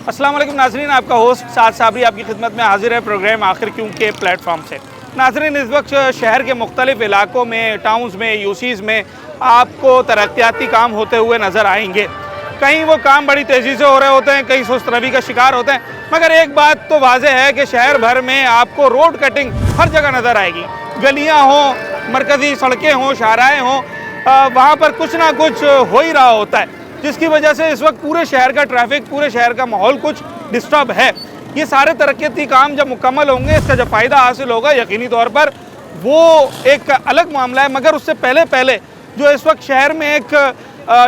अस्सलाम वालेकुम नाज़रीन, आपका होस्ट साद साबरी आपकी खिदमत में हाजिर है प्रोग्राम आखिर क्यों के प्लेटफॉर्म से। नाज़रीन, इस वक्त शहर के मुख्तलिफ इलाकों में, टाउन्स में, यूसीज़ में आपको तरक्याती काम होते हुए नज़र आएंगे। कहीं वो काम बड़ी तेज़ी से हो रहे होते हैं, कहीं सुस्त रवि का शिकार होते हैं, मगर एक बात तो वाज़ेह है कि शहर भर में आपको रोड कटिंग हर जगह नज़र आएगी। गलियाँ हों, मरकज़ी सड़कें हों, शाहराएँ हों, वहाँ पर कुछ ना कुछ हो ही रहा होता है, जिसकी वजह से इस वक्त पूरे शहर का ट्रैफिक, पूरे शहर का माहौल कुछ डिस्टर्ब है। ये सारे तरक्याती काम जब मुकम्मल होंगे, इसका जब फ़ायदा हासिल होगा यकीनी तौर पर, वो एक अलग मामला है। मगर उससे पहले जो इस वक्त शहर में एक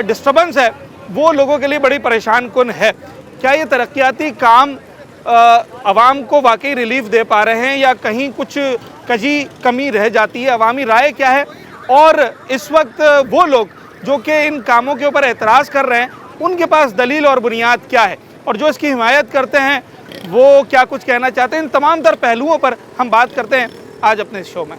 डिस्टर्बेंस है, वो लोगों के लिए बड़ी परेशान कुन है। क्या ये तरक्याती काम आवाम को वाकई रिलीफ दे पा रहे हैं या कहीं कुछ कमी रह जाती है? अवामी राय क्या है? और इस वक्त वो लोग जो कि इन कामों के ऊपर एतराज़ कर रहे हैं, उनके पास दलील और बुनियाद क्या है? और जो इसकी हिमायत करते हैं, वो क्या कुछ कहना चाहते हैं? इन तमाम तर पहलुओं पर हम बात करते हैं आज अपने इस शो में।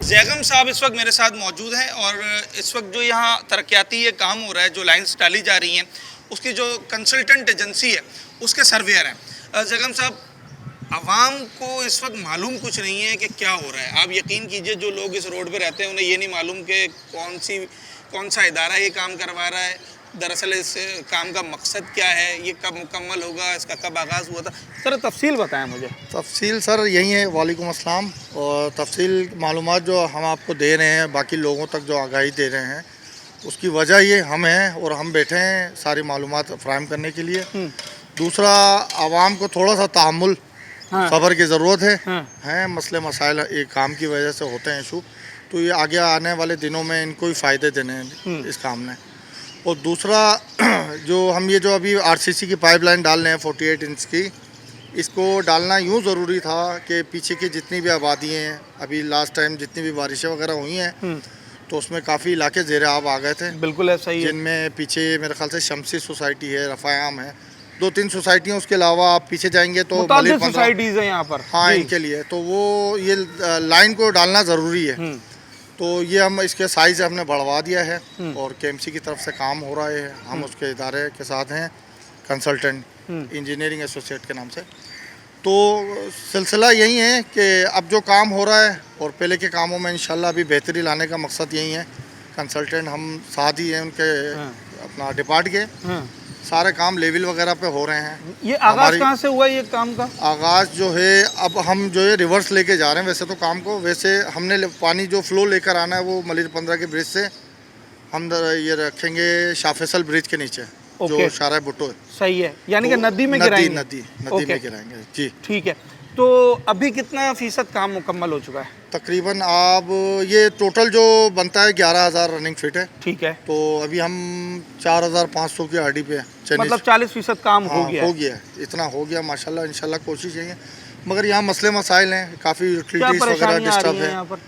जैगम साहब इस वक्त मेरे साथ मौजूद हैं और इस वक्त जो यहाँ तरक्याती ये काम हो रहा है, जो लाइन्स डाली जा रही हैं, उसकी जो कंसल्टेंट एजेंसी है, उसके सर्वेयर हैं। जैगम साहब, आवाम को इस वक्त मालूम कुछ नहीं है कि क्या हो रहा है। आप यकीन कीजिए, जो लोग इस रोड पे रहते हैं, उन्हें ये नहीं मालूम कि कौन सा इदारा ये काम करवा रहा है, दरअसल इस काम का मकसद क्या है, ये कब मुकम्मल होगा, इसका कब आगाज़ हुआ था। सर तफसील बताएं मुझे। तफसील सर यही है, वालेकुम अस्सलाम। और तफसील मालूमात जो हम आपको दे रहे हैं, बाकी लोगों तक जो आगाही दे रहे हैं, उसकी वजह ये हम हैं और हम बैठे हैं सारी मालूमात फ़राहम करने के लिए। दूसरा, आवाम को थोड़ा सा तहम्मुल, सब्र की ज़रूरत है। मसले मसाइल एक काम की वजह से होते हैं इशू, तो ये आगे आने वाले दिनों में इनको ही फ़ायदे देने हैं इस काम ने। और दूसरा, जो हम ये जो अभी आरसीसी की पाइपलाइन डाल रहे हैं 48 इंच की, इसको डालना यूँ ज़रूरी था कि पीछे की जितनी भी आबादी हैं, अभी लास्ट टाइम जितनी भी बारिशें वगैरह हुई हैं, तो उसमें काफ़ी इलाके ज़ेर आब आ गए थे। बिल्कुल ऐसा ही है। जिनमें पीछे मेरे ख्याल से शमसी सोसाइटी है, रफ़ायाम है, 2-3 सोसाइटियाँ। उसके अलावा आप पीछे जाएंगे तो सोसाइटीज़ हैं यहाँ पर। हाँ, इनके लिए तो वो ये लाइन को डालना ज़रूरी है। तो ये हम इसके साइज़ हमने बढ़वा दिया है और केएमसी की तरफ से काम हो रहा है। हम उसके इदारे के साथ हैं, कंसल्टेंट इंजीनियरिंग एसोसिएट के नाम से। तो सिलसिला यही है कि अब जो काम हो रहा है और पहले के कामों में इंशाल्लाह अभी बेहतरी लाने का मकसद यही है। कंसल्टेंट हम साथ ही हैं उनके, अपना डिपार्ट के सारे काम लेवल वगैरह पे हो रहे हैं। ये आगाज़ कहाँ से हुआ ये काम का? आगाज़ जो है, अब हम जो है रिवर्स लेके जा रहे हैं वैसे तो काम को। वैसे हमने पानी जो फ्लो लेकर आना है वो मलिर 15 के ब्रिज से हम ये रखेंगे शाह फैसल ब्रिज के नीचे, जो शारा भुट्टो है। सही है, यानी कि नदी में गिराएंगे। नदी में गिराएंगे जी। ठीक है। तो अभी कितना फ़ीसद काम मुकम्मल हो चुका है? तकरीबन आप ये टोटल जो बनता है 11,000 रनिंग फिट है। ठीक है। तो अभी हम 4,500 की आरडी पे है, मतलब 40% काम हो गया है। इतना हो गया माशाल्लाह। इंशाल्लाह कोशिश यही है, मगर यहाँ मसले मसाइल हैं, काफ़ी यूटिलिटीज़ वगैरह डिस्टर्ब है।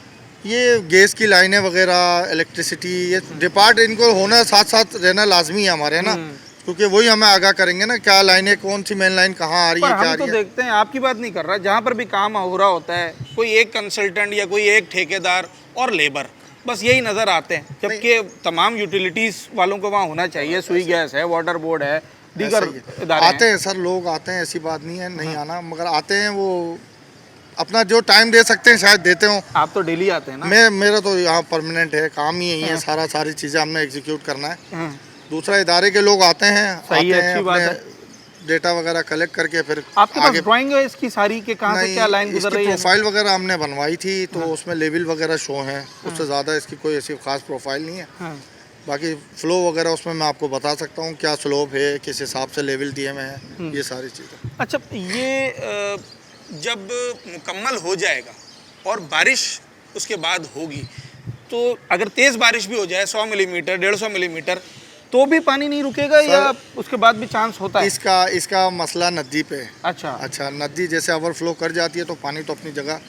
ये गैस की लाइनें वगैरह, इलेक्ट्रिसिटी, ये डिपार्ट इनको होना साथ साथ रहना लाजमी है हमारे, है ना, क्योंकि वही हमें आगाह करेंगे ना क्या लाइनें, कौन सी मेन लाइन कहाँ आ रही है, क्या आ रही है। तो देखते हैं, आपकी बात नहीं कर रहा, जहाँ पर भी काम हो रहा होता है, कोई एक कंसल्टेंट या कोई एक ठेकेदार और लेबर, बस यही नज़र आते हैं, जबकि तमाम यूटिलिटीज़ वालों को वहाँ होना चाहिए। सुई गैस है, वाटर बोर्ड है, दीगर इदारे आते हैं सर, लोग आते हैं, ऐसी बात नहीं है नहीं आना, मगर आते हैं, वो अपना जो टाइम दे सकते हैं शायद देते हो। आप तो डेली आते हैं ना? मेरा तो यहाँ परमानेंट है, काम ही यही है, सारी चीज़ें हमने एग्जीक्यूट करना है। दूसरा, इदारे के लोग आते हैं, अच्छी बात है, डेटा वगैरह कलेक्ट करके फिर आपके पास ड्राइंग है इसकी सारी के कहाँ से क्या लाइन गुजर रही है? प्रोफाइल वगैरह हमने बनवाई थी, तो उसमें लेवल वगैरह शो है, उससे ज़्यादा इसकी कोई ऐसी खास प्रोफाइल नहीं है। बाकी फ्लो वगैरह उसमें मैं आपको बता सकता हूँ, क्या स्लोप है, किस हिसाब से लेवल दिए हुए हैं, ये सारी चीज़ें। अच्छा, ये जब मुकम्मल हो जाएगा और बारिश उसके बाद होगी, तो अगर तेज़ बारिश भी हो जाए 100 मिलीमीटर 150 मिलीमीटर, तो भी पानी नहीं रुकेगा या उसके बाद भी चांस होता है? इसका मसला नदी पे है। अच्छा, नदी जैसे ओवरफ्लो कर जाती है तो पानी तो अपनी जगह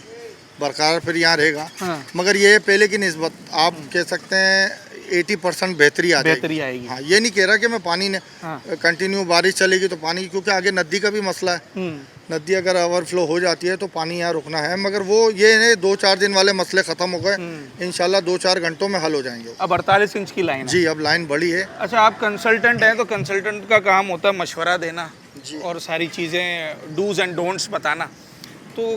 बरकरार फिर यहाँ रहेगा। मगर ये पहले की निस्बत आप कह सकते हैं 80% बेहतरी आएगी। हाँ, ये नहीं कह रहा कि मैं पानी ने कंटिन्यू बारिश चलेगी तो पानी, क्योंकि आगे नदी का भी मसला है। नदी अगर ओवरफ्लो हो जाती है तो पानी यहाँ रुकना है, मगर वो ये है 2-4 दिन वाले मसले ख़त्म हो गए, इंशाल्लाह 2-4 घंटों में हल हो जाएंगे। अब 48 इंच की लाइन है। जी, अब लाइन बड़ी है। अच्छा, आप कंसल्टेंट हैं तो कंसल्टेंट का काम होता है मशवरा देना और सारी चीज़ें डूज एंड डोंट्स बताना। तो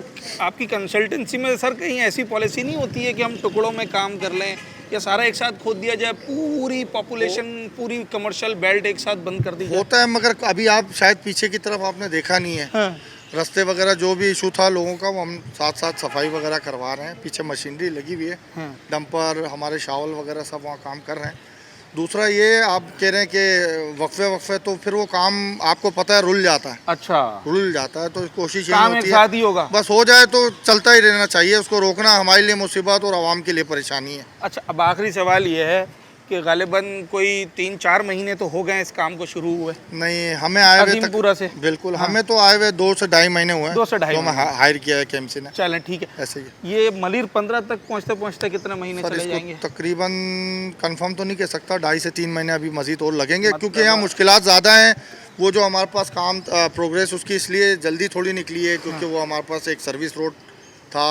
आपकी कंसल्टेंसी में सर कहीं ऐसी पॉलिसी नहीं होती है कि हम टुकड़ों में काम कर लें या सारा एक साथ खोद दिया जाए, पूरी पॉपुलेशन पूरी कमर्शियल बेल्ट एक साथ बंद कर दी जाए? होता है, मगर अभी आप शायद पीछे की तरफ आपने देखा नहीं है। हाँ। रास्ते वगैरह जो भी इशू था लोगों का, वो हम साथ साथ सफाई वगैरह करवा रहे हैं। पीछे मशीनरी लगी हुई है, हाँ। डंपर हमारे शावल वगैरह सब वहाँ काम कर रहे हैं। दूसरा ये आप कह रहे हैं कि वक्फे तो फिर वो काम आपको पता है रुल जाता है। अच्छा, रुल जाता है तो कोशिश यही काम एक होती साथ है ही होगा। बस हो जाए तो चलता ही रहना चाहिए, उसको रोकना हमारे लिए मुसीबत और आवाम के लिए परेशानी है। अच्छा, अब आखिरी सवाल ये है कि गालिबन कोई 3-4 महीने तो हो गए इस काम को शुरू हुए? नहीं, हमें आए हुए अजीमपुरा से? बिल्कुल, हमें तो आए हुए 2 से ढाई महीने हुए हैं। 2 से ढाई तो हमें हायर किया है केएमसी ने। चलें ठीक है। ऐसे ही ये मलिर 15 तक पहुँचते पहुँचते कितने महीने सर, चले इसको जाएंगे? तकरीबन कंफर्म तो नहीं कह सकता, 2.5 से 3 महीने अभी मजीद और लगेंगे, क्योंकि यहाँ मुश्किलात ज़्यादा हैं। वो जो हमारे पास काम प्रोग्रेस उसकी इसलिए जल्दी थोड़ी निकली है क्योंकि वो हमारे पास एक सर्विस रोड था,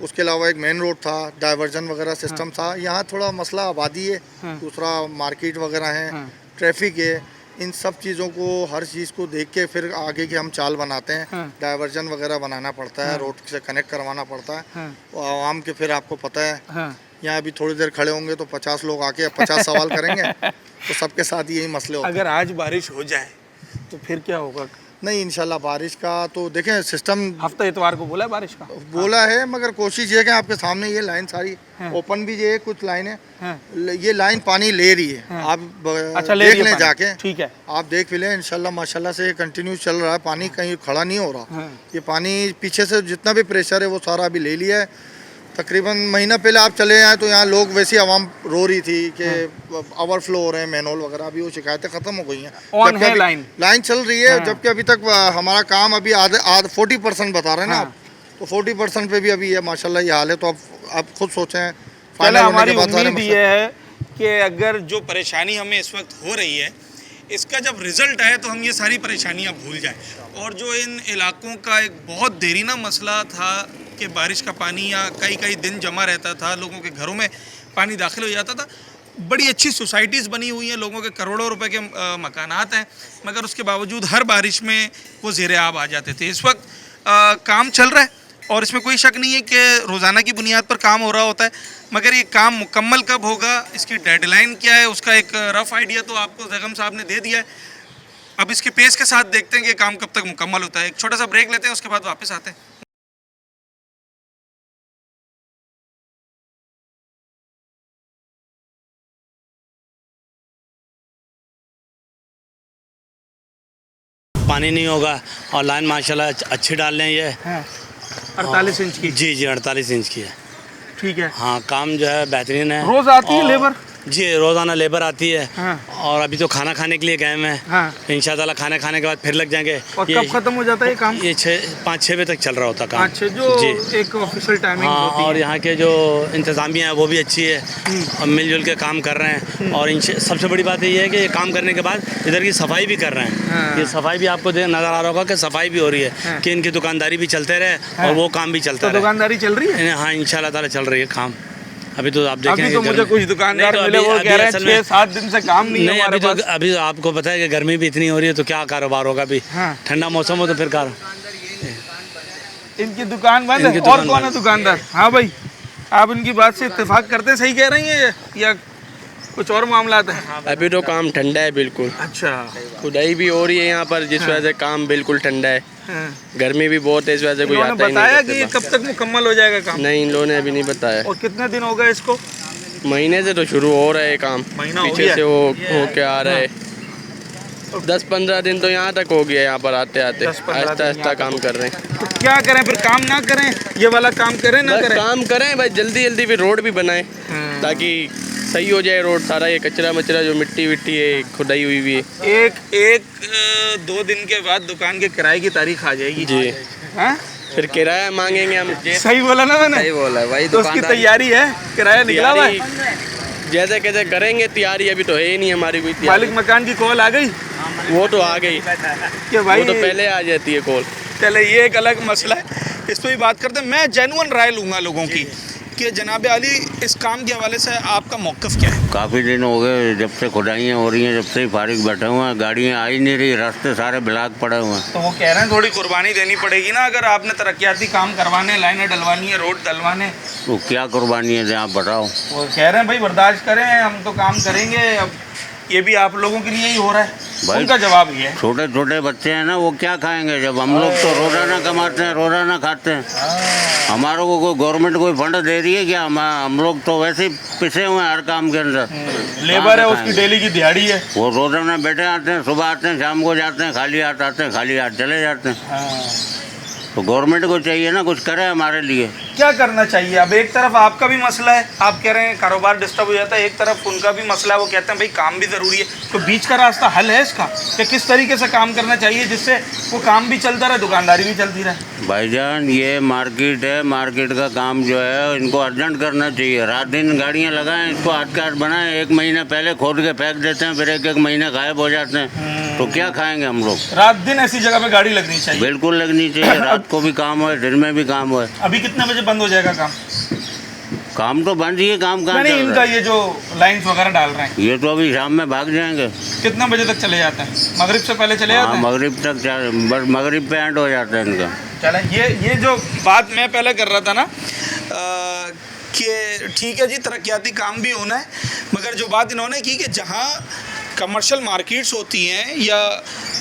उसके अलावा एक मेन रोड था, डाइवर्जन वगैरह सिस्टम था। यहाँ थोड़ा मसला आबादी है, दूसरा मार्केट वगैरह है, ट्रैफिक है। इन सब चीज़ों को, हर चीज़ को देख के फिर आगे की हम चाल बनाते हैं। डाइवर्जन वगैरह बनाना पड़ता है, रोड से कनेक्ट करवाना पड़ता है। और आवाम के फिर आपको पता है यहाँ अभी थोड़ी देर खड़े होंगे तो 50 लोग आके 50 सवाल करेंगे, तो सबके साथ यही मसले होते हैं। अगर आज बारिश हो जाए तो फिर क्या होगा? नहीं, इंशाल्लाह बारिश का तो देखें सिस्टम हफ्ता इतवार को बोला है बारिश का? बोला है, मगर कोशिश ये है कि आपके सामने ये लाइन सारी ओपन भी है, कुछ लाइनें ये लाइन पानी ले रही है। आप अच्छा, देख लें जाके, ठीक है, आप देख भी लें। इंशाल्लाह माशाल्लाह से कंटिन्यू चल रहा है, पानी कहीं खड़ा नहीं हो रहा। ये पानी पीछे से जितना भी प्रेशर है वो सारा अभी ले लिया है। तकरीबन महीना पहले आप चले आए तो यहाँ लोग वैसी आवाम रो रही थी कि ओवरफ्लो हो रहे हैं मैनहोल वगैरह, अभी वो शिकायतें ख़त्म हो गई हैं। ऑन है लाइन चल रही है, जबकि अभी तक हमारा काम अभी आधे 40% बता रहे हैं ना आप, तो 40% पे भी अभी ये माशाल्लाह ये हाल है। तो आप खुद सोचें, हमारी उम्मीद ये है कि अगर जो परेशानी हमें इस वक्त हो रही है इसका जब रिज़ल्ट आए तो हम ये सारी परेशानियां भूल जाएं। और जो इन इलाकों का एक बहुत देरीना मसला था कि बारिश का पानी या कई दिन जमा रहता था, लोगों के घरों में पानी दाखिल हो जाता था। बड़ी अच्छी सोसाइटीज़ बनी हुई हैं, लोगों के करोड़ों रुपए के मकानात हैं, मगर उसके बावजूद हर बारिश में वो ज़ेरे आब आ जाते थे। इस वक्त काम चल रहा है और इसमें कोई शक नहीं है कि रोज़ाना की बुनियाद पर काम हो रहा होता है, मगर ये काम मुकम्मल कब होगा, इसकी डेडलाइन क्या है, उसका एक रफ़ आइडिया तो आपको ज़ैगम साहब ने दे दिया है। अब इसके पेस के साथ देखते हैं कि काम कब तक मुकम्मल होता है। एक छोटा सा ब्रेक लेते हैं, उसके बाद वापस आते हैं। पानी नहीं होगा और लाइन माशाल्लाह अच्छी डाल रहे हैं ये 48 इंच की? जी 48 इंच की है। ठीक है। हाँ, काम जो है बेहतरीन है। रोज़ आती है लेबर? जी, रोज़ाना लेबर आती है। हाँ। और अभी तो खाना खाने के लिए गए हैं। हाँ। इंशाल्लाह खाना खाने के बाद फिर लग जाएंगे। और कब खत्म हो जाता है ये काम? ये 5-6 बजे तक चल रहा होता काम। अच्छा, जो एक ऑफिशियल टाइमिंग हाँ, होती और है। यहाँ के जो इंतज़ामिया है वो भी अच्छी है और मिलजुल के काम कर रहे हैं। और सबसे बड़ी बात ये है कि ये काम करने के बाद इधर की सफाई भी कर रहे हैं। हाँ। ये सफाई भी आपको नज़र आ रहा होगा कि सफाई भी हो रही है कि इनकी दुकानदारी भी चलते रहे और वो काम भी चलता रहे। दुकानदारी चल रही है? हाँ, इंशाल्लाह ताला चल रही है काम। अभी तो आप देखेंगे, अभी तो मुझे कुछ दुकानदार मिले, वो कह रहे हैं 6-7 दिन से काम नहीं है हमारे पास। अभी तो आपको पता है कि गर्मी भी इतनी हो रही है तो क्या कारोबार होगा अभी। हाँ। ठंडा मौसम हो तो फिर इनकी दुकान बंद है। और कौन है दुकानदार? हाँ भाई, आप इनकी बात से इत्तेफाक करते हैं, सही कह रही हैं या कुछ और मामला है? अभी तो काम ठंडा है बिल्कुल। अच्छा, खुदाई भी हो रही है यहाँ पर, जिस वजह से काम बिल्कुल ठंडा है। गर्मी भी बहुत है, इस वजह से कोई आता ही नहीं। बताया कि ये कब तक मुकम्मल हो जाएगा काम? नहीं, इन लोगों ने अभी नहीं बताया। और कितने दिन हो गए इसको? महीने से तो शुरू हो रहा है काम, महीना हो पीछे गया? से हो के आ रहा है। 10-15 दिन तो यहाँ तक हो गया, यहाँ पर आते आते आहिस्ता आहिस्ता काम कर रहे हैं। तो क्या करें फिर? काम ना करें, ये वाला काम करें ना करें? काम करें भाई, जल्दी जल्दी फिर रोड भी बनाएं ताकि सही हो जाए रोड। सारा ये कचरा मचरा जो मिट्टी विट्टी है खुदाई हुई भी है। एक 2 दिन के बाद दुकान के किराए की तारीख आ जाएगी जी। हाँ? फिर किराया मांगेंगे हम। सही बोला ना मैंने? सही बोला है भाई। तो उसकी तैयारी है, किराया निकला हुआ है? जैसे कैसे करेंगे तैयारी, अभी तो है ही नहीं हमारी कोई तैयारी। मालिक मकान की कॉल आ गई? वो तो आ गई कि भाई वो तो पहले आ जाती है कॉल। चले, ये एक अलग मसला है, इस पर भी बात करते हैं। मैं जेन्युइन राय लूँगा लोगों की कि जनाब अली इस काम के हवाले से आपका मौक़िफ़ क्या है? काफ़ी दिन हो गए जब से खुदाइयाँ हो रही हैं, जब से ही फारिग बैठे हुए हैं, गाड़ियाँ आ ही नहीं रही, रास्ते सारे ब्लॉक पड़े हुए हैं। तो वो कह रहे हैं थोड़ी कुर्बानी देनी पड़ेगी ना, अगर आपने तरक्याती काम करवाने, लाइनें डलवानी है, रोड डलवाने। तो क्या कुर्बानी है आप बताओ। वो कह रहे हैं भाई बर्दाश्त करें, हम तो काम करेंगे, अब ये भी आप लोगों के लिए ही हो रहा है। भाई उनका जवाब ये है, छोटे छोटे बच्चे हैं ना, वो क्या खाएंगे जब हम लोग तो रोज़ाना कमाते हैं, रोज़ाना खाते हैं। हमारों को कोई गवर्नमेंट कोई फंड दे रही है क्या? हम लोग तो वैसे ही पिसे हुए हैं हर काम के अंदर। लेबर है उसकी डेली की दिहाड़ी है। वो रोज़ाना बैठे आते हैं, सुबह आते हैं, शाम को जाते हैं, खाली हाथ आते हैं, खाली हाथ चले जाते हैं। तो गवर्नमेंट को चाहिए ना कुछ करे हमारे लिए। क्या करना चाहिए? अब एक तरफ आपका भी मसला है, आप कह रहे हैं कारोबार डिस्टर्ब हो जाता है, एक तरफ उनका भी मसला है, वो कहते हैं भाई काम भी ज़रूरी है। तो बीच का रास्ता हल है इसका कि किस तरीके से काम करना चाहिए जिससे वो काम भी चलता रहे, दुकानदारी भी चलती रहे? भाईजान ये मार्केट है, मार्केट का काम जो है इनको अर्जेंट करना चाहिए। रात दिन गाड़ियाँ लगाएं, इसको हाथ का हाथ बनाएं। एक महीने पहले खोद के फेंक देते हैं, फिर एक एक महीने गायब हो जाते हैं। तो क्या खाएंगे हम लोग? रात दिन ऐसी जगह पे गाड़ी लगनी चाहिए। बिल्कुल लगनी चाहिए, रात को भी काम हो, दिन में भी काम हो। अभी कितने बजे बंद हो जाएगा काम? काम तो बंद ही है, काम कहाँ नहीं, चल इनका रहा है? ये जो लाइन्स वगैरह डाल रहे हैं ये तो अभी शाम में भाग जाएंगे। कितने बजे तक चले जाते हैं? मगरिब से पहले चले जाते हाँ, हैं? मगरिब तक बस मगरिब पे एंड हो जाता है इनका। चले, ये जो बात मैं पहले कर रहा था ना कि ठीक है जी तरक्याती काम भी होना है, मगर जो बात इन्होंने की कि जहाँ कमर्शियल मार्केट्स होती हैं या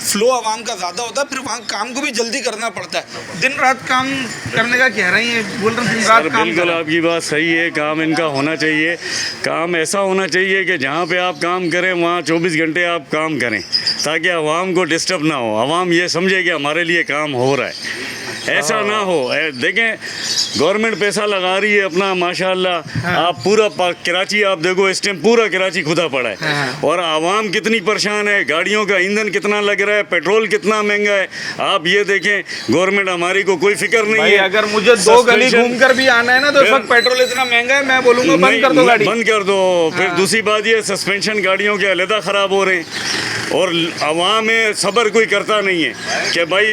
फ्लो आवाम का ज़्यादा होता है, फिर वहाँ काम को भी जल्दी करना पड़ता है। दिन रात काम करने का कह रहे हैं, बोल रहे हैं दिन रात काम। बिल्कुल आपकी बात सही है, काम इनका होना चाहिए। काम ऐसा होना चाहिए कि जहाँ पे आप काम करें वहाँ 24 घंटे आप काम करें, ताकि आवाम को डिस्टर्ब ना हो, आवाम ये समझे कि हमारे लिए काम हो रहा है। ऐसा ना हो। देखें गवर्नमेंट पैसा लगा रही है अपना माशाल्लाह। आप पूरा कराची आप देखो, इस टाइम पूरा कराची खुदा पड़ा है। और आवाम कितनी परेशान है, गाड़ियों का ईंधन कितना लग रहा है, पेट्रोल कितना महंगा है। आप ये देखें गवर्नमेंट हमारी को कोई फिक्र नहीं है। अगर मुझे 2 गली घूम कर भी आना है ना, तो इस वक्त पेट्रोल इतना महंगा है, मैं बोलूँगा बंद कर दो गाड़ी, बंद कर दो। फिर दूसरी बात ये सस्पेंशन गाड़ियों के अलहदा ख़राब हो रहे हैं, और आवाम में सब्र कोई करता नहीं है कि भाई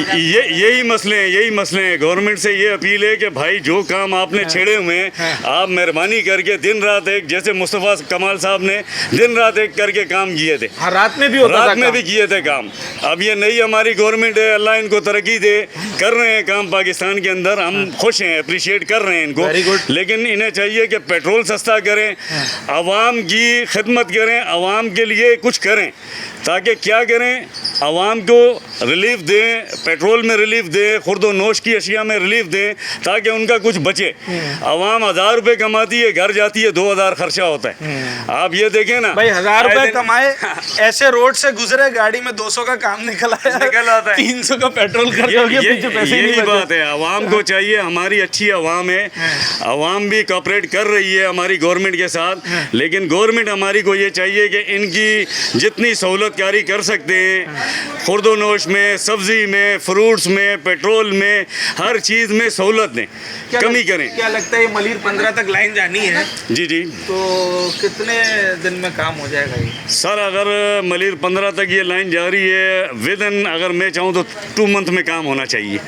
यही मसले हैं। गवर्नमेंट से ये अपील है कि भाई जो काम आपने छेड़े हुए हैं, आप मेहरबानी करके दिन रात एक, जैसे मुस्तफ़ा कमाल साहब ने दिन रात एक करके काम किए थे। हाँ, रात में भी होता था, रात में भी किए थे काम। अब ये नई हमारी गवर्नमेंट है, अल्लाह इनको तरक्की दे, कर रहे हैं काम पाकिस्तान के अंदर। हम खुश हैं, अप्रिशिएट कर रहे हैं इनको, लेकिन इन्हें चाहिए कि पेट्रोल सस्ता करें, आवाम की खिदमत करें, आवाम के लिए कुछ करें, ताकि क्या करें, आवाम को रिलीफ दें, पेट्रोल में रिलीफ दें, खुर्द व नोश की अशिया में रिलीफ दें, ताकि उनका कुछ बचे। आवाम 1000 रुपये कमाती है, घर जाती है 2000 खर्चा होता है। आप ये देखें ना भाई, 1000 रुपये कमाए, ऐसे रोड से गुजरे, गाड़ी में 200 का काम निकल आता है, 300 का पेट्रोल खर्च हो गया, पीछे पैसे यही नहीं बात है। आवाम को चाहिए, हमारी अच्छी आवाम है, आवाम भी कोऑपरेट कर रही है हमारी गवर्नमेंट के साथ, लेकिन गवर्नमेंट हमारी को ये चाहिए कि इनकी जितनी सहूलतकारी कर सकते हैं, खुर्द व नोश में, सब्ज़ी में, फ्रूट्स में, पेट्रोल में, हर चीज़ में सहूलत दें, कमी करें। क्या लगता है मलिर 15 तक लाइन जानी है? जी जी। तो कितने दिन में काम हो जाएगा ये? सर अगर मलिर 15 तक ये लाइन जा रही है, विद इन अगर मैं चाहूँ तो 2 मंथ में काम होना चाहिए।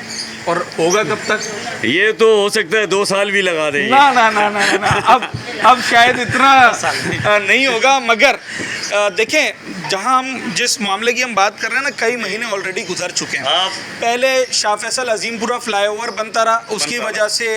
और होगा कब तक? ये तो हो सकता है 2 साल भी लगा देंगे। ना ना ना ना ना, अब शायद इतना नहीं होगा, मगर देखें जहां हम जिस मामले की हम बात कर रहे हैं ना, कई महीने ऑलरेडी गुजर चुके हैं। पहले शाह फैसल अजीमपुरा फ्लाईओवर बनता रहा, उसकी वजह से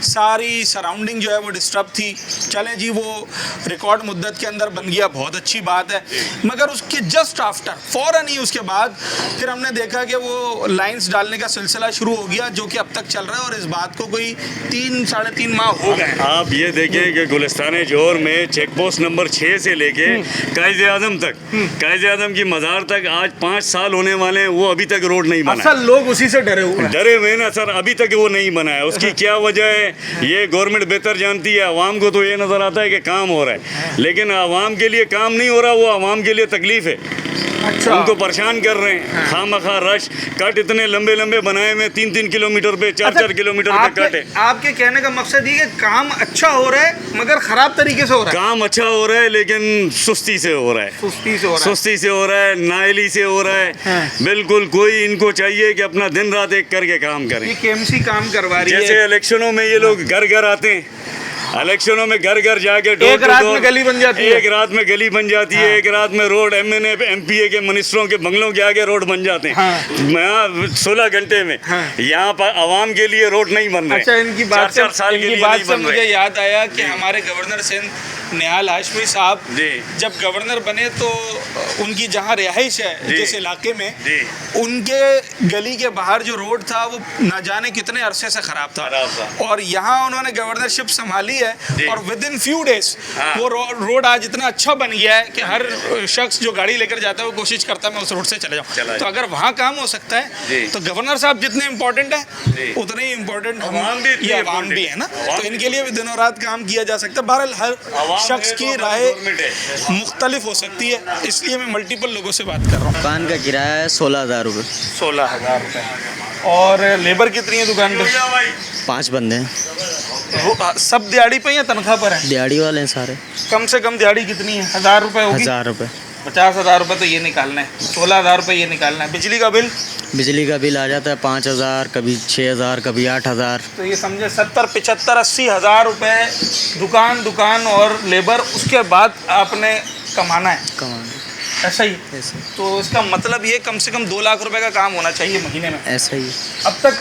सारी सराउंडिंग जो है वो डिस्टर्ब थी। चलें जी, वो रिकॉर्ड मुद्दत के अंदर बन गया, बहुत अच्छी बात है, मगर उसके जस्ट आफ्टर फ़ौरन ही उसके बाद फिर हमने देखा कि वो लाइन्स डालने का सिलसिला शुरू हो गया, जो कि अब तक चल रहा है, और इस बात को कोई 3-3.5 माह हो गए। आप ये देखें कि गुलिस्तान जोर में चेक पोस्ट नंबर 6 से लेके कायद आज़म तक, कायद आज़म की मज़ार तक आज 5 साल होने वाले हैं, वो अभी तक रोड नहीं बना। असल लोग उसी से डरे हुए हैं ना सर, अभी तक वो नहीं बना है। उसकी क्या वजह है ये गवर्नमेंट बेहतर जानती है। आवाम को तो ये नज़र आता है कि काम हो रहा है, लेकिन आवाम के लिए काम नहीं हो रहा, वो आवाम के लिए तकलीफ़ है। अच्छा। उनको परेशान कर रहे हैं। खामखा रश कट इतने लंबे लंबे बनाए हुए 3-3 किलोमीटर पे, 4-4 किलोमीटर पे कट है। आपके कहने का मकसद ये कि काम अच्छा हो रहा है मगर ख़राब तरीके से हो रहा है। काम अच्छा हो रहा है लेकिन सुस्ती से हो हो रहा है, सुस्ती से हो रहा है। सुस्ती से हो रहा है, नाइली से हो रहा है। हाँ। बिल्कुल कोई इनको चाहिए कि अपना दिन रात एक करके काम करें। ये केएमसी काम करवा रही जैसे है। इलेक्शनों में ये लोग घर घर आते हैं, इलेक्शनों में घर घर जाके डोर एक टू रात डोर, में गली बन जाती है। एक रात में गली बन जाती है, एक रात में रोड एमएनए एमपीए के मिनिस्टरों के बंगलों के आगे रोड बन जाते हैं। हाँ। 16 घंटे में हाँ। यहाँ पर आवाम के लिए रोड नहीं बन रहे। अच्छा, इनकी बात से 4 साल के इनकी लिए बात नहीं से बन मुझे रहे। याद आया कि हमारे गवर्नर सिंध निहाल हाशमी साहब जी। जब गवर्नर बने तो उनकी जहाँ रिहाइश है जी। जिस इलाके में, जी। उनके गली के बाहर जो रोड था वो न जाने कितने अरसे से खराब था, और यहाँ उन्होंने गवर्नरशिप संभाली है जी। और विद इन फ्यू डेज हाँ। वो रोड आज इतना अच्छा बन गया है कि हर शख्स जो गाड़ी लेकर जाता है वो कोशिश करता है मैं उस रोड से चले जाऊँ। तो अगर वहाँ काम हो सकता जी। है तो गवर्नर साहब जितने इम्पोर्टेंट जी। है उतने ही इम्पोर्टेंट अवाम भी इतनी ये अवाम important भी है। है ना, अवाम तो भी इनके लिए भी दिनों रात काम किया जा सकता है। बहरहाल हर अवाम शख्स है तो की हमारी राय गवर्नमेंट है। मुख्तलिफ हो सकती है, इसलिए मैं मल्टीपल लोगों से बात कर रहा हूँ। दुकान का किराया है 16,000 रुपये। 16,000 रुपये। और लेबर कितनी है दुकान पे? 5 बंदे हैं, सब दिहाड़ी पे या तनख्वाह पर है? दिहाड़ी वाले हैं सारे। कम से कम दिहाड़ी कितनी है? 1,000 रुपये होगी? 1,000 रुपये। 50,000 रुपये तो ये निकालना है, 16,000 रुपये ये निकालना है। बिजली का बिल? बिजली का बिल आ जाता है 5,000, कभी 6,000, कभी 8,000। तो ये समझे 70, 75, 80,000 रुपये दुकान और लेबर, उसके बाद आपने कमाना है, कमाना ऐसा ही। ऐसा तो इसका मतलब ये कम से कम 2 लाख रुपए का काम होना चाहिए महीने में। ऐसा ही। अब तक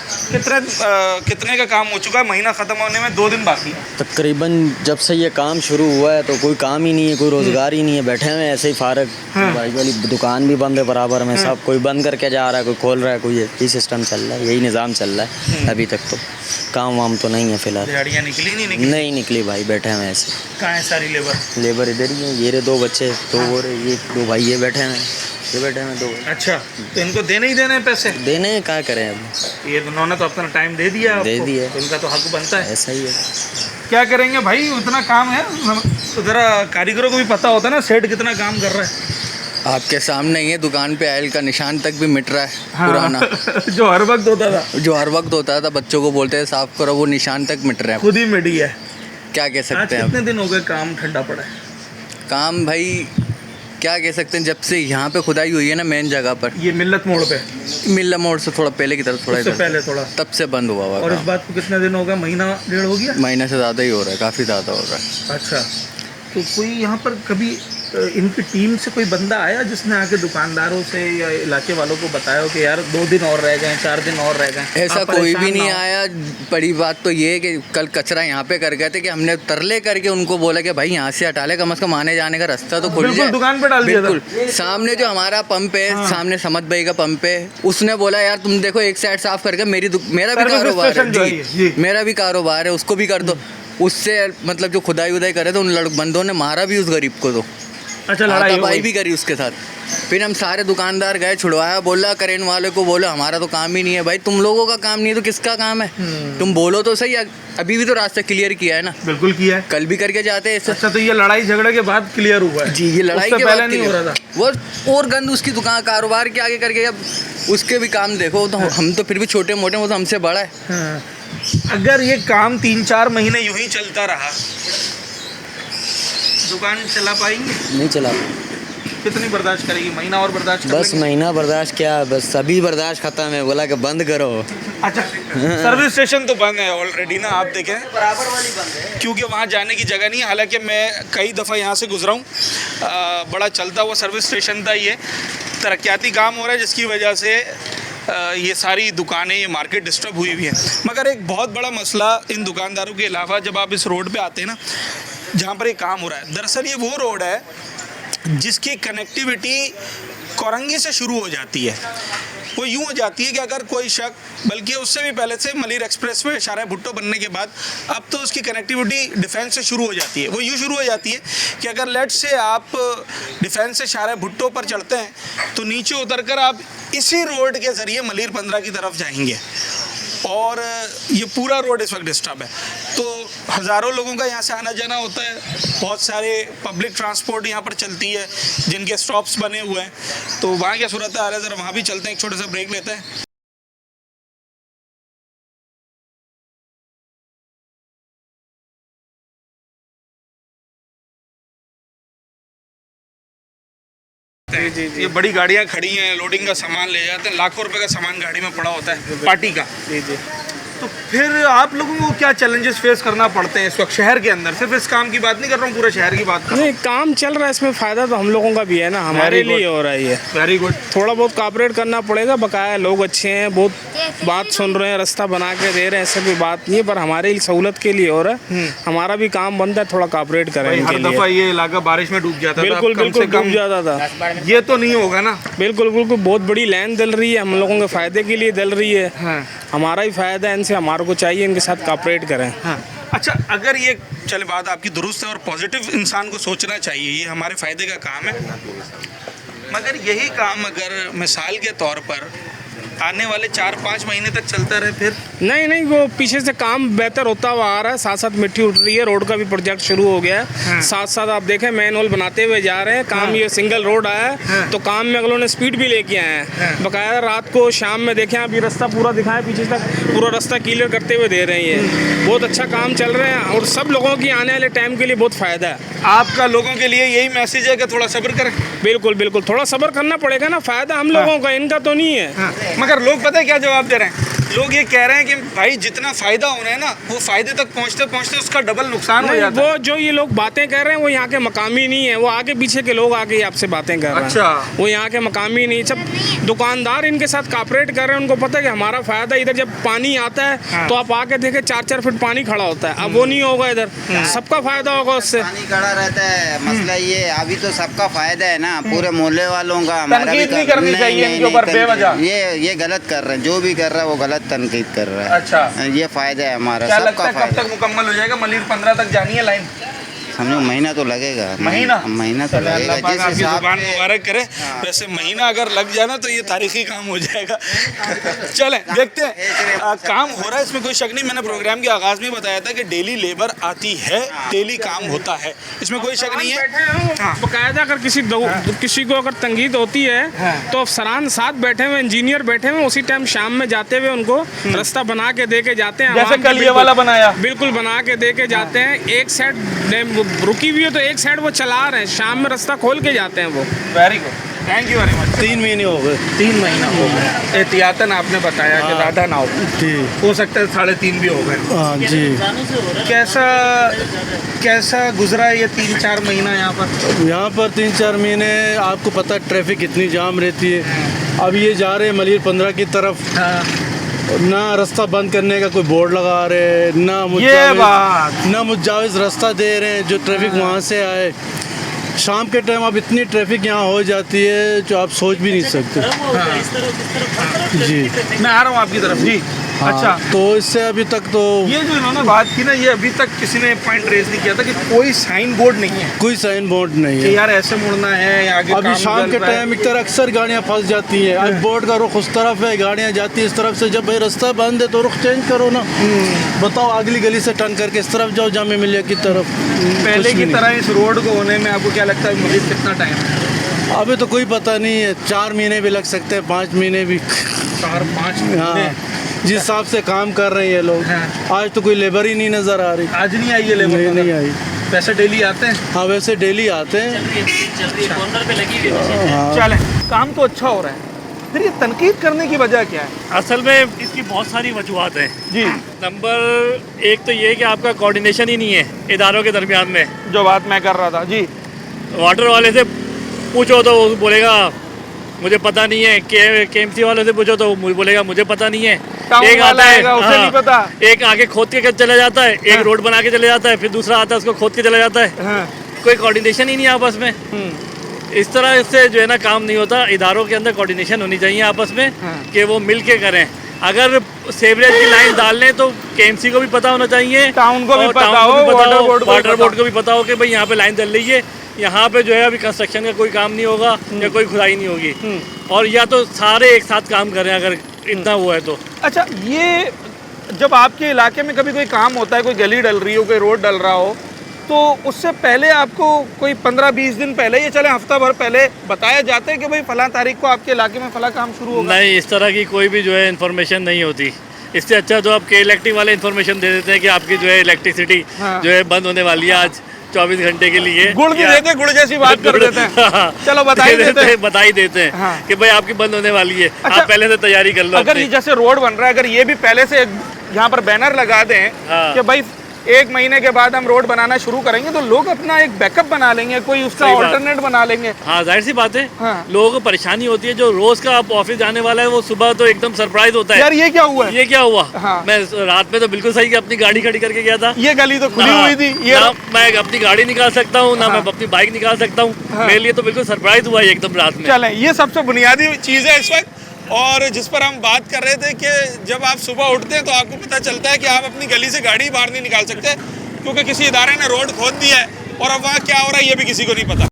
कितने का काम हो चुका है? महीना ख़त्म होने में 2 दिन बाकी है। तकरीबन जब से ये काम शुरू हुआ है तो कोई काम ही नहीं है, कोई रोज़गार ही नहीं है, बैठे हुए हैं ऐसे ही फारग। भाई वाली दुकान भी बंद है बराबर में, सब कोई बंद करके जा रहा है, कोई खोल रहा है, कोई यही सिस्टम चल रहा है, यही निज़ाम चल रहा है अभी तक। तो काम वाम तो नहीं है फ़िलहाल, दिहाड़ियाँ निकली नहीं निकली? नहीं निकली भाई, बैठे हुए हैं ऐसे। कहाँ है सारी लेबर? लेबर इधर ही है, ये रहे 2 बच्चे, तो वो रहे ये 2 भाई, ये बैठे हैं, ये बैठे हैं 2। अच्छा, तो इनको देने ही देने हैं पैसे? देने हैं, क्या करें अब, ये उन्होंने तो अपना टाइम दे दिया आपको, दे दिया। तो इनका तो हक बनता है। ऐसा ही है। क्या करेंगे भाई, उतना काम है तो ज़रा कारीगरों को भी पता होता है ना सेठ कितना काम कर रहा है। आपके सामने ही है, दुकान पे आयल का निशान तक भी मिट रहा है पुराना। जो हर वक्त होता था, जो हर वक्त होता था, बच्चों को बोलते थे साफ करो, वो निशान तक मिट रहा है। खुद ही मिटी है। क्या कह आज सकते हैं कितने अब? दिन हो गए काम ठंडा पड़ा है? काम भाई क्या कह सकते हैं, जब से यहाँ पे खुदाई हुई है ना मेन जगह पर, ये मिल्लत मोड़ पे, मिल्ला मोड़ से थोड़ा पहले की तरफ, थोड़ा उससे इधर, पहले थोड़ा, तब से बंद हुआ हुआ और इस काम। बात को कितने दिन हो गए? महीना डेढ़ हो गया? महीने से ज़्यादा ही हो रहा है, काफ़ी ज़्यादा हो रहा है। अच्छा, तो कोई यहाँ पर कभी इनकी टीम से कोई बंदा आया जिसने आके दुकानदारों से या इलाके वालों को बताया हो कि यार 2 दिन और रह गए, 4 दिन और रह गए? ऐसा आप कोई भी परेशान नहीं ना हो। आया। बड़ी बात तो ये है कि कल कचरा यहाँ पे कर गए थे कि हमने तरले करके उनको बोला कि भाई यहाँ से हटा ले, कम से कम आने जाने का रास्ता तो खुल बिल्कुल, जाए। दुकान पे डाल दिया था। बिल्कुल सामने जो हमारा पंप है, सामने समद भाई का पंप है, उसने बोला यार तुम देखो एक साइड साफ करके मेरा भी सर्विस कारोबार स्टेशन जो है है ये, जी। मेरा भी कारोबार है, उसको भी कर दो। उससे मतलब जो खुदाई उदाई करे तो उन बंदों ने मारा भी उस गरीब को, तो अच्छा, लड़ाई हो हाथापाई गई। भी करी उसके साथ। फिर हम सारे दुकानदार गए, छुड़वाया, बोला करेन वाले को, बोला हमारा तो काम ही नहीं है। भाई तुम लोगों का काम नहीं है तो किसका काम है? तुम बोलो तो सही। अभी भी तो रास्ता क्लियर किया है ना, बिल्कुल किया है। कल भी करके जाते हैं। अच्छा, तो ये लड़ाई झगड़े के बाद क्लियर हुआ है? जी, ये लड़ाई उससे के पहले बाद नहीं हो clear। रहा था? वो और गंद उसकी दुकान कारोबार के आगे करके, अब उसके भी काम देखो तो हम तो फिर भी छोटे मोटे, वो तो हमसे बड़ा है। हाँ। अगर ये काम 3-4 महीने यूं ही चलता रहा, दुकान चला पाएंगे? नहीं चला, कितनी बर्दाश्त करेगी? महीना और बर्दाश्त कर बस लेंगे? महीना बर्दाश्त, क्या बस अभी बर्दाश्त ख़त्म है, बोला कि बंद करो। अच्छा, सर्विस स्टेशन तो बंद है ऑलरेडी ना, आप देखें बराबर वाली बंद है, क्योंकि वहाँ जाने की जगह नहीं है। हालांकि मैं कई दफ़ा यहाँ से गुजरा हूँ, बड़ा चलता हुआ सर्विस स्टेशन था ये। तरक्याती काम हो रहा है जिसकी वजह से ये सारी दुकानें, ये मार्केट डिस्टर्ब हुई हुई है। मगर एक बहुत बड़ा मसला इन दुकानदारों के अलावा, जब आप इस रोड पे आते हैं ना जहाँ पर ये काम हो रहा है, दरअसल ये वो रोड है जिसकी कनेक्टिविटी कोरंगी से शुरू हो जाती है। वो यूँ हो जाती है कि अगर कोई शख्स, बल्कि उससे भी पहले से मलिर एक्सप्रेस वे शारा भुट्टो बनने के बाद अब तो उसकी कनेक्टिविटी डिफेंस से शुरू हो जाती है। वो यूँ शुरू हो जाती है कि अगर लेट से आप डिफेंस से शारा भुट्टो पर चढ़ते हैं तो नीचे उतरकर आप इसी रोड के ज़रिए मलिर 15 की तरफ जाएंगे, और ये पूरा रोड इस वक्त डिस्टर्ब है। तो हज़ारों लोगों का यहाँ से आना जाना होता है, बहुत सारे पब्लिक ट्रांसपोर्ट यहाँ पर चलती है जिनके स्टॉप्स बने हुए हैं। तो वहाँ क्या सूरत हाल है, ज़रा वहाँ भी चलते हैं, एक छोटा सा ब्रेक लेते हैं। ये बड़ी गाड़ियाँ खड़ी हैं, लोडिंग का सामान ले जाते हैं, लाखों रुपए का सामान गाड़ी में पड़ा होता है पार्टी का। जी जी। तो फिर आप लोगों को क्या चैलेंजेस फेस करना पड़ते हैं इस वक्त शहर के अंदर? सिर्फ इस काम की बात नहीं कर रहा हूँ, पूरे शहर की बात कर रहा नहीं, काम चल रहा है, इसमें फ़ायदा तो हम लोगों का भी है ना, हमारे लिए हो रहा है ये। हूँ। Very good. थोड़ा बहुत कॉपरेट करना पड़ेगा, बकाया लोग अच्छे हैं, बहुत बात सुन रहे हैं, रास्ता बना के दे रहे हैं, ऐसा कोई बात नहीं है, पर हमारे सहूलत के लिए हो रहा है, हमारा भी काम बनता है, थोड़ा कॉपरेट करें हर इनके दफ़ा लिए। ये इलाका बारिश में डूब जाता था, बिल्कुल अब कम बिल्कुल से कम डूब जाता था। ये तो नहीं होगा ना? बिल्कुल बिल्कुल, बहुत बड़ी लाइन डल रही है, हम लोगों के फ़ायदे के लिए डल रही है, हाँ। हमारा ही फ़ायदा है इनसे, हमारे को चाहिए इनके साथ कॉपरेट करें। हाँ। अच्छा, अगर ये चले बात आपकी दुरुस्त है और पॉजिटिव इंसान को सोचना चाहिए, ये हमारे फ़ायदे का काम है, मगर यही काम अगर मिसाल के तौर पर आने वाले 4-5 महीने तक चलता रहे फिर? नहीं नहीं, वो पीछे से काम बेहतर होता हुआ आ रहा है, साथ साथ मिट्टी उठ रही है, रोड का भी प्रोजेक्ट शुरू हो गया है, साथ साथ आप देखें मैन होल बनाते हुए जा रहे हैं, काम ये सिंगल रोड आया है, तो काम में अगलों ने स्पीड भी लेके आए हैं, बकायदा रात को शाम में देखें, अभी रास्ता पूरा दिखाएं पीछे तक, पूरा रास्ता क्लियर करते हुए दे रहे हैं, बहुत अच्छा काम चल रहे हैं और सब लोगों की आने वाले टाइम के लिए बहुत फ़ायदा है। आपका लोगों के लिए यही मैसेज है कि थोड़ा सब्र करें? बिल्कुल बिल्कुल, थोड़ा सब्र करना पड़ेगा ना, फ़ायदा हम लोगों का, इनका तो नहीं है। हाँ। मगर लोग पता है क्या जवाब दे रहे हैं? लोग ये कह रहे हैं कि भाई जितना फ़ायदा हो रहा है ना, वो फ़ायदे तक पहुँचते पहुँचते उसका डबल नुकसान हो नहीं, जाता है। वो जो ये लोग बातें कर रहे हैं वो यहाँ के मकामी नहीं है, वो आगे पीछे के लोग आके आपसे बातें कर रहे हैं। अच्छा। वो यहाँ के मकामी नहीं, सब दुकानदार इनके साथ कॉपरेट कर रहे हैं, उनको पता है कि हमारा फ़ायदा इधर जब पानी आता है तो आप आके देखें 4-4 फीट पानी खड़ा होता है, अब वो नहीं होगा इधर, सबका फ़ायदा होगा उससे। पानी खड़ा रहता है, मसला ये अभी तो सबका फायदा है ना, पूरे मोहल्ले वालों का, हमारा भी तनकीद नहीं करनी चाहिए इनके ऊपर बेवजह। ये गलत कर रहे हैं, जो भी कर रहा है वो गलत तनकीद कर रहा है। अच्छा। ये फायदा है हमारा, क्या लगता सबका है कब फायदा। तक मुकम्मल हो जाएगा? मलिर 15 तक जानी है लाइन? समझो महीना तो लगेगा। महीना तो चलो, लगेगा। अल्लाह पाक जिस आपकी हिसाब जुबान से मुबारक करे। वैसे महीना अगर लग जाए ना तो ये तारीखी काम हो जाएगा। चलें देखते हैं, काम हो रहा है, इसमें कोई शक नहीं। मैंने प्रोग्राम के आगाज़ में बताया था कि डेली लेबर आती है, डेली काम होता है, इसमें कोई शक नहीं है। हाँ। बाकायदा अगर किसी को अगर तंगीद होती है तो अफसरान साथ बैठे हुए, इंजीनियर बैठे हुए, उसी टाइम शाम में जाते हुए उनको रास्ता बना के दे के जाते हैं। जैसे आवाम कल के ये वाला बनाया, बिल्कुल बना के दे के जाते हैं। एक साइड रुकी हुई है तो एक साइड वो चला रहे हैं, शाम में रास्ता खोल के जाते हैं वो। Very good, thank you very much. 3 महीने हो गए। 3 महीना हो गया, एहतियातन आपने बताया कि ज़्यादा ना हो सकता है 3.5 भी हो गए। हाँ जी। कैसा गुजरा है ये 3-4 महीना यहाँ पर? यहाँ पर 3-4 महीने आपको पता है ट्रैफिक कितनी जाम रहती है। अब ये जा रहे हैं मलिर 15 की तरफ, ना रास्ता बंद करने का कोई बोर्ड लगा रहे, ना मुजाविज रास्ता दे रहे हैं जो ट्रैफिक वहाँ से आए। शाम के टाइम अब इतनी ट्रैफिक यहाँ हो जाती है जो आप सोच भी नहीं सकते। जी, मैं आ रहा हूँ आपकी तरफ जी। हाँ, अच्छा, तो इससे अभी तक तो ये जो इन्होंने बात की ना, ये अभी तक किसी ने पॉइंट रेज नहीं किया था कि कोई साइन बोर्ड नहीं है, कोई साइन बोर्ड नहीं कि है। यार ऐसे मुड़ना है या आगे अभी काम शाम चल के रहा है। टाइम एक तरह अक्सर गाड़ियाँ फंस जाती हैं। अब बोर्ड का रुख उस तरफ है, गाड़ियाँ जाती है इस तरफ से। जब भाई रास्ता बंद है तो रुख चेंज करो ना। बताओ, अगली गली से टर्न करके इस तरफ जाओ, जामे मिलिया की तरफ। पहले की तरह इस रोड को होने में आपको क्या लगता है मजीद कितना टाइम है? अभी तो कोई पता नहीं है, 4 महीने भी लग सकते हैं, 5 महीने भी। 4-5 हाँ, महीने जिस हिसाब से काम कर रहे हैं ये लोग। आज तो कोई लेबर ही नहीं नज़र आ रही। आज नहीं आई है लेबर? नहीं आई। वैसे डेली आते हैं? हाँ, वैसे डेली आते हैं। हाँ। चलें, काम तो अच्छा हो रहा है, फिर ये तनकीद करने की वजह क्या है? असल में इसकी बहुत सारी वजूहत हैं जी। नंबर 1 तो ये कि आपका कोऑर्डिनेशन ही नहीं है इदारों के दरमियान में। जो बात मैं कर रहा था जी, वाटर वाले से पूछो तो वो बोलेगा मुझे पता नहीं है, KMC वाले से पूछो तो वो बोलेगा मुझे पता नहीं है। एक आता है, उसे नहीं पता। एक आगे खोद के चला जाता है, एक रोड बना के चले जाता है, फिर दूसरा आता है उसको खोद के चला जाता है। कोई कोऑर्डिनेशन ही नहीं आपस में। इस तरह से जो है ना काम नहीं होता। इदारों के अंदर कोऑर्डिनेशन होनी चाहिए आपस में कि वो मिल के करें। अगर सीवरेज की लाइन डालने तो KMC को भी पता होना चाहिए, टाउन को भी और पता टाउन हो, को भी पता वाटर हो, बोर्ड वाटर बोर्ड को भी पता हो कि भाई यहाँ पे लाइन डल रही है, यहाँ पे जो है अभी कंस्ट्रक्शन का कोई काम नहीं होगा या कोई खुदाई नहीं होगी, और या तो सारे एक साथ काम करें अगर इतना वो है तो। अच्छा, ये जब आपके इलाके में कभी कोई काम होता है, कोई गली डल रही हो, कोई रोड डल रहा हो, तो उससे पहले आपको कोई 15-20 दिन पहले, ये चले हफ्ता भर पहले बताया जाता है कि भाई फलां तारीख को आपके इलाके में फलां काम शुरू होगा? नहीं, इस तरह की कोई भी जो है इन्फॉर्मेशन नहीं होती। इससे अच्छा तो आप के इलेक्ट्रिक वाले इन्फॉर्मेशन दे देते हैं कि आपकी जो है इलेक्ट्रिसिटी जो है बंद होने वाली है आज, 24 घंटे के लिए गुड़ भी देते, गुड़ जैसी बात कर देते हैं। चलो बता ही देते हैं, बता ही देते हैं हाँ। कि भाई आपकी बंद होने वाली है, अच्छा, आप पहले से तैयारी कर लो। अगर ये जैसे रोड बन रहा है, अगर ये भी पहले से यहाँ पर बैनर लगा दें हाँ। कि भाई 1 महीने के बाद हम रोड बनाना शुरू करेंगे, तो लोग अपना एक बैकअप बना लेंगे, कोई उसका सही बात। ऑल्टरनेट बना लेंगे। हाँ, जाहिर सी बात है, हाँ। लोगों को परेशानी होती है। जो रोज का आप ऑफिस जाने वाला है वो सुबह तो एकदम सरप्राइज होता है, यार ये क्या हुआ है? ये क्या हुआ। हाँ। मैं रात में तो बिल्कुल सही अपनी गाड़ी खड़ी करके गया था। ये गली तो खुली हुई थी, ये ना मैं अपनी गाड़ी निकाल सकता हूँ, ना हाँ। मैं अपनी बाइक निकाल सकता हूँ। मेरे लिए तो बिल्कुल सरप्राइज हुआ है एकदम रात में। चलें, ये सबसे बुनियादी चीज़ है इस वक्त, और जिस पर हम बात कर रहे थे कि जब आप सुबह उठते हैं तो आपको पता चलता है कि आप अपनी गली से गाड़ी बाहर नहीं निकाल सकते, क्योंकि किसी इदारे ने रोड खोद दिया है, और अब वहाँ क्या हो रहा है ये भी किसी को नहीं पता।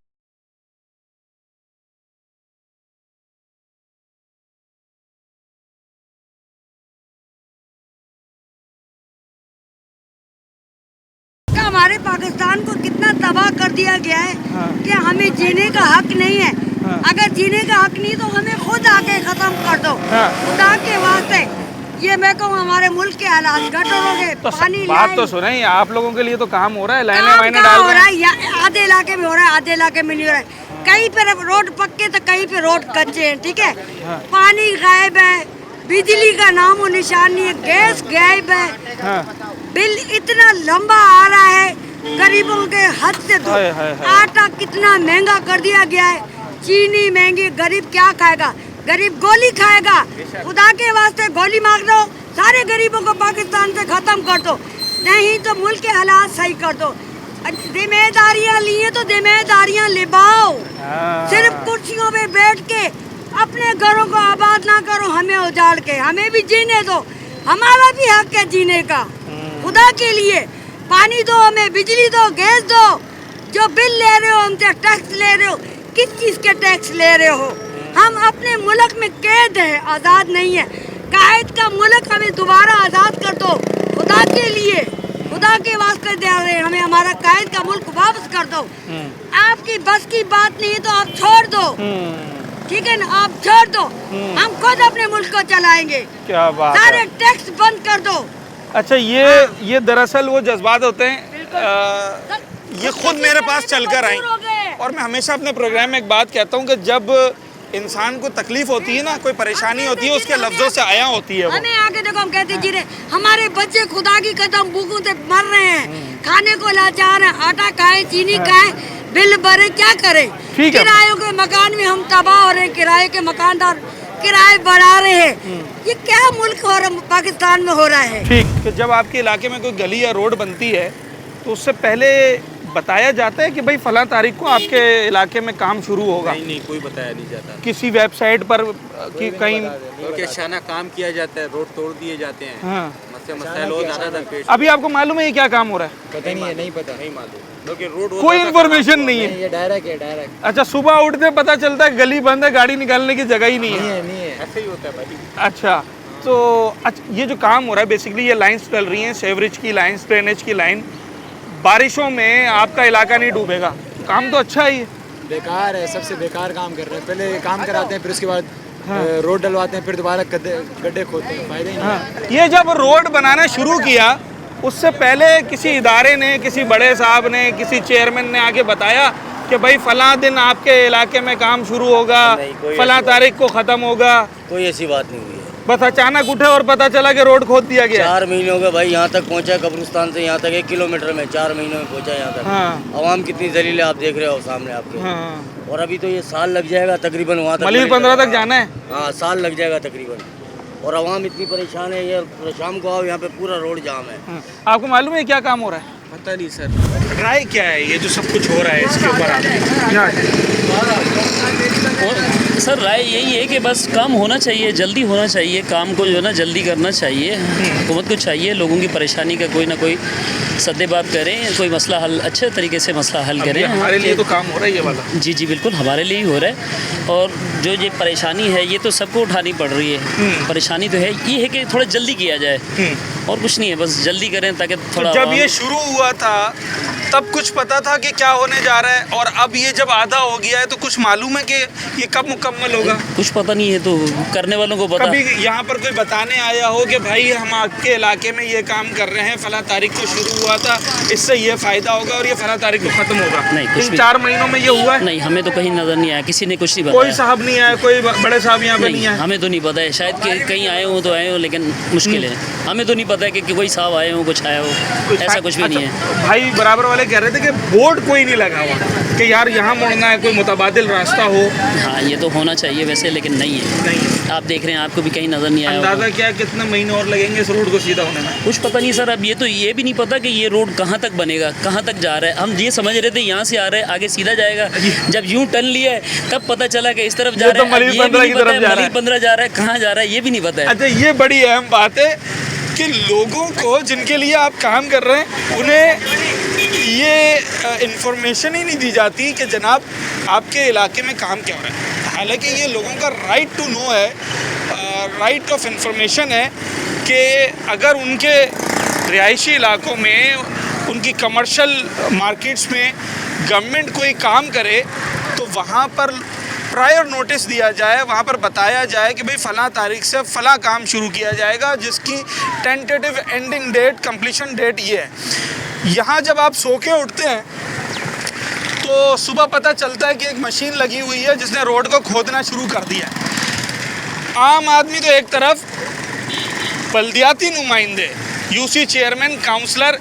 हमारे पाकिस्तान को कितना तबाह कर दिया गया है कि हमें जीने का हक नहीं है। अगर जीने का हक नहीं तो हमें खुद आके खत्म कर दो, खुदा के वास्ते। ये मैं कहूँ हमारे मुल्क के हालात गटर हो गए, तो पानी बात तो सुने, आप लोगों के लिए तो काम हो रहा है, लाइनें काम वाइनें कहाँ डाल हो रहे रहा हैं। है, आधे इलाके में हो रहा है, आधे इलाके में नहीं हो रहा है। कहीं पे रोड पक्के तो कहीं पे रोड कच्चे हैं, ठीक है। पानी गायब है, बिजली का नामो निशान नहीं है, गैस गायब है, बिल इतना लंबा आ रहा है, गरीबों के हद से दूर। आटा कितना महंगा कर दिया गया है, चीनी महंगी, गरीब क्या खाएगा? गरीब गोली खाएगा। खुदा के वास्ते गोली मार दो, सारे गरीबों को पाकिस्तान से खत्म कर दो, नहीं तो मुल्क के हालात सही कर दो। जिम्मेदारियां लिए तो जिम्मेदारियां निभाओ, सिर्फ कुर्सियों पे बैठ के अपने घरों को आबाद ना करो, हमें उजाड़ के, हमें भी जीने दो, हमारा भी हक है जीने का। खुदा के लिए पानी दो, हमें बिजली दो, गैस दो। जो बिल ले रहे हो हमसे, टैक्स ले रहे हो, किस चीज के टैक्स ले रहे हो? हम अपने मुल्क में कैद है, आज़ाद नहीं है। कायद का मुल्क हमें दोबारा आज़ाद कर दो, खुदा के लिए, खुदा के वास्ते दे रहे हैं, हमें हमारा कायद का मुल्क वापस कर दो। आपकी बस की बात नहीं तो आप छोड़ दो, ठीक है ना, आप छोड़ दो, हम खुद अपने मुल्क को चलाएंगे। क्या बात सारे है। टैक्स बंद कर दो। अच्छा, ये दरअसल वो जज्बात होते हैं, ये खुद मेरे पास चलकर आई, और मैं हमेशा अपने प्रोग्राम में एक बात कहता हूँ कि जब इंसान को तकलीफ होती है ना, कोई परेशानी होती है, उसके लफ्जों से आया होती है वो। हमें आके देखो, हम कहते जी रहे, हमारे बच्चे खुदा की कसम भूखों से मर रहे हैं, खाने को लाचार है, आटा खाए, चीनी खाए, बिल भरे, क्या करें? किरायों के मकान में हम तबाह हो रहे हैं, किराए के मकानदार किराए बढ़ा रहे हैं। ये क्या मुल्क हो रहा, पाकिस्तान में हो रहा है? ठीक, कि जब आपके इलाके में कोई गली या रोड बनती है तो उससे पहले बताया जाता है कि भाई फलां तारीख को आपके इलाके में काम शुरू होगा? नहीं, कोई बताया नहीं जाता। किसी वेबसाइट पर कि कहीं शाना काम किया जाता है, रोड तोड़ दिए जाते हैं। हाँ। मसला हो जाता था पेश। अभी आपको मालूम है ये क्या काम हो रहा है? पता नहीं है, नहीं पता, नहीं मालूम, क्योंकि रोड कोई इन्फॉर्मेशन नहीं है। ये डायरेक्ट है, डायरेक्ट। अच्छा, सुबह उठते पता चलता है गली बंद है, गाड़ी निकालने की जगह ही नहीं है। नहीं है, ऐसे ही होता है भाई। अच्छा, तो अच्छा, ये जो काम हो रहा है, बेसिकली ये लाइंस चल रही हैं, सेवरेज की लाइंस, ड्रेनेज की लाइन, बारिशों में आपका इलाका नहीं डूबेगा, काम तो अच्छा ही है। बेकार है, सबसे बेकार काम कर रहे हैं। पहले काम कराते हैं, फिर उसके बाद रोड डलवाते हैं, फिर दोबारा गड्ढे खोदते हैं, फायदा ही नहीं। ये जब रोड बनाना शुरू किया, उससे पहले किसी इदारे ने, किसी बड़े साहब ने, किसी चेयरमैन ने आके बताया कि भाई फलां दिन आपके इलाके में काम शुरू होगा, फलां तारीख को ख़त्म होगा? कोई ऐसी बात नहीं हुई है, बस अचानक उठे और पता चला कि रोड खोद दिया गया। 4 महीने हो गए भाई, यहाँ तक पहुँचा, कब्रिस्तान से यहाँ तक 1 किलोमीटर में 4 महीनों में पहुँचा यहाँ तक। हाँ। आवाम कितनी जलील है, आप देख रहे हो सामने आपके। हाँ। और अभी तो ये साल लग जाएगा तकरीबन वहाँ तक, मलिर 15 तक जाना है। हाँ, साल लग जाएगा तकरीबन, और आवाम इतनी परेशान है यार। शाम को आओ, यहाँ पे पूरा रोड जाम है। आपको मालूम है क्या काम हो रहा है? पता नहीं सर। राय क्या है ये जो सब कुछ हो रहा है इसके ऊपर आपकी? सर राय यही है कि बस काम होना चाहिए, जल्दी होना चाहिए, काम को जो है ना जल्दी करना चाहिए। हुकूमत को चाहिए लोगों की परेशानी का कोई ना कोई सद्देबाब करें, कोई मसला हल, अच्छे तरीके से मसला हल करें। हमारे लिए तो काम हो रहा है ये वाला। जी बिल्कुल, हमारे लिए ही हो रहा है। और जो ये परेशानी है ये तो सबको उठानी पड़ रही है। परेशानी तो है, ये है कि थोड़ा जल्दी किया जाए, और कुछ नहीं है, बस जल्दी करें ताकि थोड़ा। तो जब ये शुरू हुआ था तब कुछ पता था कि क्या होने जा रहा है, और अब ये जब आधा हो गया है तो कुछ मालूम है कि ये कब मुकम्मल होगा? कुछ पता नहीं है, तो करने वालों को पता। कभी यहाँ पर कोई बताने आया हो कि भाई हम आपके इलाके में ये काम कर रहे हैं, फला तारीख को शुरू हुआ था, इससे ये फ़ायदा होगा और ये फला तारीख को ख़त्म होगा? नहीं, कुछ भी 4 महीनों में ये हुआ है? नहीं, हमें तो कहीं नज़र नहीं आया, किसी ने कुछ नहीं बताया। कोई साहब नहीं आया, कोई बड़े साहब यहाँ पे नहीं आए? हमें तो नहीं पता है, शायद कि कहीं आए हो तो आए हो, लेकिन मुश्किल है, हमें तो नहीं पता है कि कोई साहब आए हो, कुछ आया हो, ऐसा कुछ भी नहीं है। भाई बराबर वाले कह रहे थे कि बोर्ड कोई नहीं लगा हुआ कि यार यहाँ मुड़ना है, कोई मुतबादिल रास्ता हो। हाँ, ये तो होना चाहिए वैसे, लेकिन नहीं है। आप देख रहे हैं, आपको भी कहीं नज़र नहीं आया। अंदाज़ा क्या कितने महीने और लगेंगे इस रोड को सीधा होने में? कुछ पता नहीं सर, अब ये तो ये भी नहीं पता कि ये रोड कहाँ तक बनेगा, कहाँ तक जा रहा है। हम ये समझ रहे थे यहाँ से आ रहे हैं, आगे सीधा जाएगा, जब यूँ टर्न लिया है तब पता चला कि इस तरफ जा रहा है, मलिक 15 की तरफ जा रहा है, 15 जा रहा है, कहाँ जा रहा है ये भी नहीं पता है। अच्छा, ये बड़ी अहम बात है कि लोगों को जिनके लिए आप काम कर रहे हैं उन्हें ये इंफॉर्मेशन ही नहीं दी जाती कि जनाब आपके इलाके में काम क्या हो रहा है। हालांकि ये लोगों का राइट टू नो है, राइट ऑफ इंफॉर्मेशन है कि अगर उनके रिहायशी इलाकों में, उनकी कमर्शियल मार्केट्स में गवर्नमेंट कोई काम करे तो वहाँ पर प्रायर नोटिस दिया जाए, वहाँ पर बताया जाए कि भाई फ़लाँ तारीख से फ़लाँ काम शुरू किया जाएगा जिसकी tentative ending date, completion date ये है। यहाँ जब आप सो के उठते हैं तो सुबह पता चलता है कि एक मशीन लगी हुई है जिसने रोड को खोदना शुरू कर दिया है। आम आदमी तो एक तरफ, बल्दियाती नुमाइंदे, UC chairman, councillor,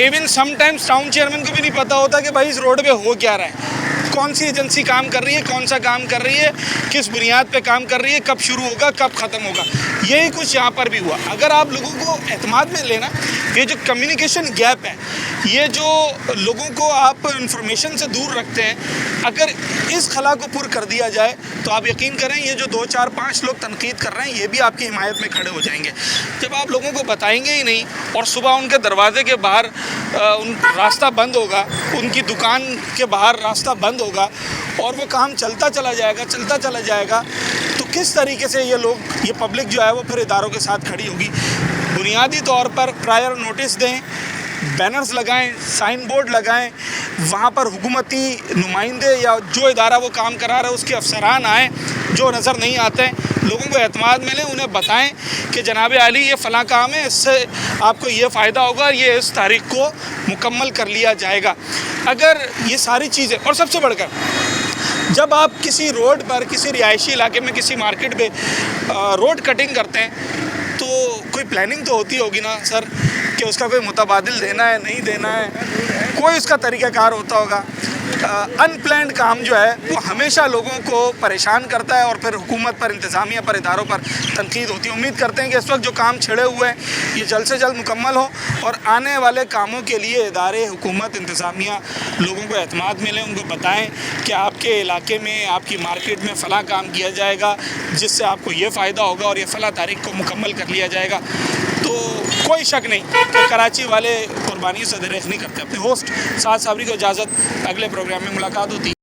even sometimes town chairman को भी नहीं पता होता कि भाई इस रोड पे हो क्या रहा है, कौन सी एजेंसी काम कर रही है, कौन सा काम कर रही है, किस बुनियाद पे काम कर रही है, कब शुरू होगा, कब ख़त्म होगा। यही कुछ यहाँ पर भी हुआ। अगर आप लोगों को एतमाद में लेना, ये जो कम्युनिकेशन गैप है, ये जो लोगों को आप इंफॉर्मेशन से दूर रखते हैं, अगर इस खला को पुर कर दिया जाए तो आप यकीन करें ये जो 2, 4, 5 लोग तनकीद कर रहे हैं ये भी आपकी हिमायत में खड़े हो जाएंगे। जब आप लोगों को बताएंगे ही नहीं और सुबह उनके दरवाजे के बाहर उन रास्ता बंद होगा, उनकी दुकान के बाहर रास्ता बंद होगा और वो काम चलता चला जाएगा, तो किस तरीके से ये लोग, ये पब्लिक जो है वो फिर इदारों के साथ खड़ी होगी। बुनियादी तौर पर प्रायर नोटिस दें, बैनर्स लगाएं, साइन बोर्ड लगाएं, वहाँ पर हुकूमती नुमाइंदे या जो इदारा वो काम करा रहा है उसके अफसरान आएँ, जो नज़र नहीं आते हैं, लोगों को एतमाद मिले, उन्हें बताएं कि जनाब आली ये फ़लाँ काम है, इससे आपको ये फ़ायदा होगा, ये इस तारीख को मुकम्मल कर लिया जाएगा। अगर ये सारी चीज़ें, और सबसे बढ़कर जब आप किसी रोड पर, किसी रिहायशी इलाके में, किसी मार्केट में रोड कटिंग करते हैं तो कोई प्लानिंग तो होती होगी ना सर, कि उसका कोई मुतबादिल देना है, नहीं देना है, कोई उसका तरीक़ाकार होता होगा। अनप्लान्ड काम जो है वो हमेशा लोगों को परेशान करता है और फिर हुकूमत पर, इंतज़ामिया पर, इदारों पर तनकीद होती है। उम्मीद करते हैं कि इस वक्त जो काम छिड़े हुए हैं ये जल्द से जल्द मुकम्मल हो और आने वाले कामों के लिए इदारे, हुकूमत, इंतज़ामिया लोगों को एतमाद मिले, उनको बताएं कि आपके इलाके में, आपकी मार्केट में फ़लाँ काम किया जाएगा जिससे आपको ये फ़ायदा होगा और ये फ़लाँ तारीख को मुकम्मल कर लिया जाएगा। तो कोई शक नहीं कि कराची वाले कुर्बानियों से दरेख नहीं करते। अपने होस्ट साद साबरी को इजाज़त, अगले प्रोग्राम में मुलाकात होती है।